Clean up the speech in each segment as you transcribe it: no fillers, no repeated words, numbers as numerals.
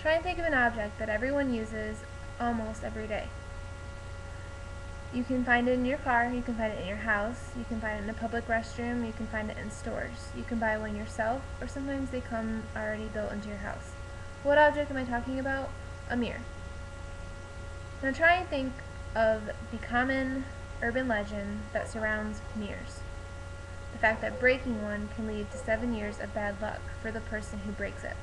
Try and think of an object that everyone uses almost every day. You can find it in your car, you can find it in your house, you can find it in a public restroom, you can find it in stores. You can buy one yourself, or sometimes they come already built into your house. What object am I talking about? A mirror. Now try and think of the common urban legend that surrounds mirrors. The fact that breaking one can lead to 7 years of bad luck for the person who breaks it.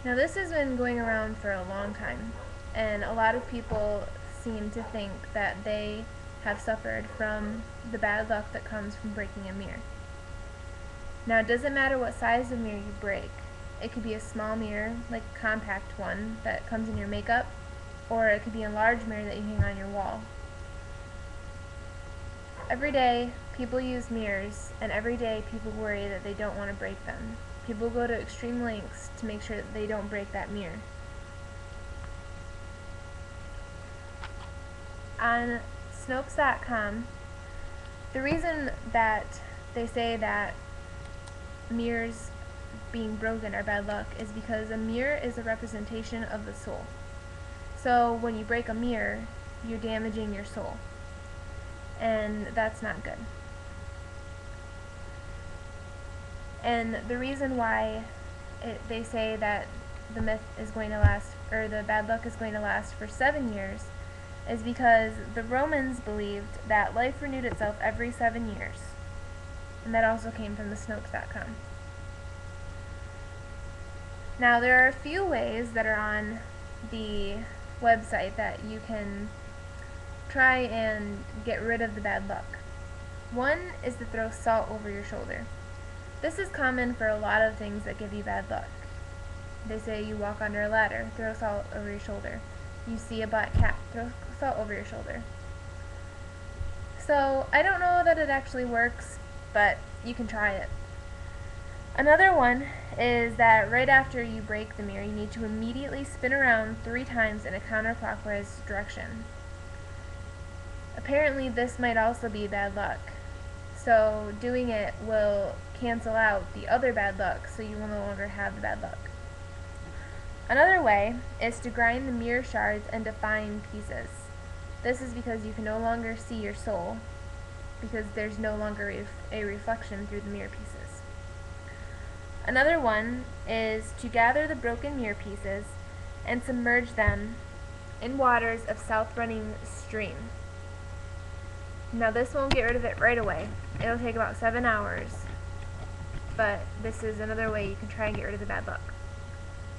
Now this has been going around for a long time, and a lot of people seem to think that they have suffered from the bad luck that comes from breaking a mirror. Now it doesn't matter what size of mirror you break. It could be a small mirror, like a compact one that comes in your makeup, or it could be a large mirror that you hang on your wall. Every day people use mirrors, and every day people worry that they don't want to break them. People go to extreme lengths to make sure that they don't break that mirror. On Snopes.com, the reason that they say that mirrors being broken are bad luck is because a mirror is a representation of the soul. So when you break a mirror, you're damaging your soul, and that's not good. And the reason why they say that the myth is going to last, or the bad luck is going to last for 7 years, is because the Romans believed that life renewed itself every 7 years. And that also came from the Snopes.com. Now there are a few ways that are on the website that you can try and get rid of the bad luck. One is to throw salt over your shoulder. This is common for a lot of things that give you bad luck. They say you walk under a ladder, throw salt over your shoulder. You see a black cat, throw salt over your shoulder. So I don't know that it actually works, but you can try it. Another one is that right after you break the mirror, you need to immediately spin around 3 times in a counterclockwise direction. Apparently this might also be bad luck. So doing it will cancel out the other bad luck, so you will no longer have the bad luck. Another way is to grind the mirror shards into fine pieces. This is because you can no longer see your soul, because there's no longer a reflection through the mirror pieces. Another one is to gather the broken mirror pieces and submerge them in waters of south-running stream. Now this won't get rid of it right away. It'll take about 7 hours, but this is another way you can try and get rid of the bad luck.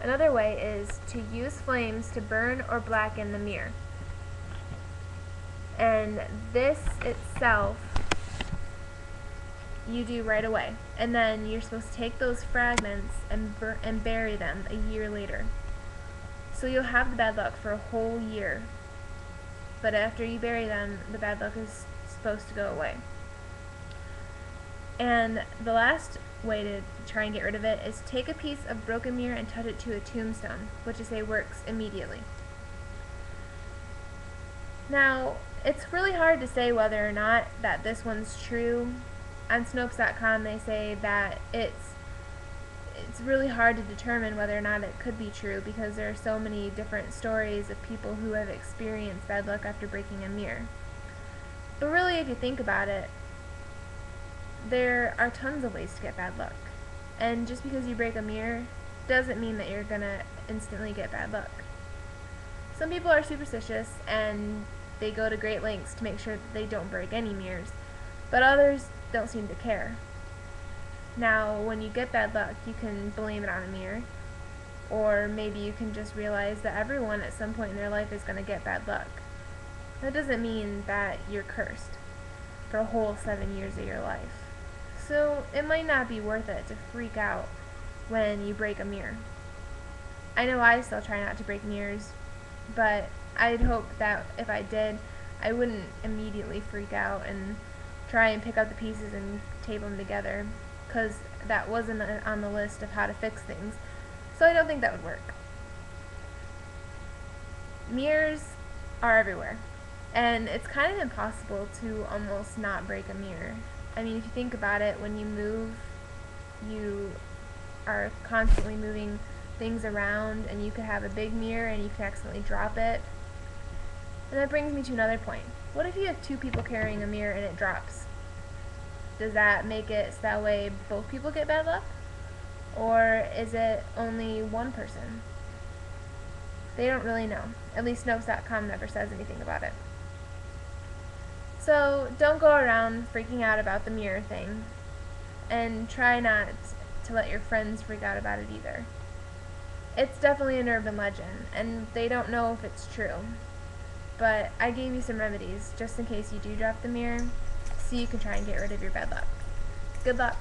Another way is to use flames to burn or blacken the mirror. And this itself you do right away. And then you're supposed to take those fragments and bury them a year later. So you'll have the bad luck for a whole year. But after you bury them, the bad luck is supposed to go away. And the last way to try and get rid of it is take a piece of broken mirror and touch it to a tombstone, which is works immediately. Now, it's really hard to say whether or not that this one's true. On Snopes.com they say that it's really hard to determine whether or not it could be true because there are so many different stories of people who have experienced bad luck after breaking a mirror. But really, if you think about it, there are tons of ways to get bad luck. And just because you break a mirror doesn't mean that you're gonna instantly get bad luck. Some people are superstitious and they go to great lengths to make sure that they don't break any mirrors, but others don't seem to care. Now, when you get bad luck, you can blame it on a mirror, or maybe you can just realize that everyone at some point in their life is going to get bad luck. That doesn't mean that you're cursed for a whole 7 years of your life. So it might not be worth it to freak out when you break a mirror. I know I still try not to break mirrors, but I'd hope that if I did, I wouldn't immediately freak out and try and pick up the pieces and tape them together, because that wasn't on the list of how to fix things, so I don't think that would work. Mirrors are everywhere, and it's kind of impossible to almost not break a mirror. I mean, if you think about it, when you move, you are constantly moving things around, and you could have a big mirror and you can accidentally drop it. And that brings me to another point. What if you have two people carrying a mirror and it drops? Does that make it so that way both people get bad luck? Or is it only one person? They don't really know. At least Snopes.com never says anything about it. So don't go around freaking out about the mirror thing. And try not to let your friends freak out about it either. It's definitely an urban legend, and they don't know if it's true. But I gave you some remedies just in case you do drop the mirror, so you can try and get rid of your bad luck. Good luck!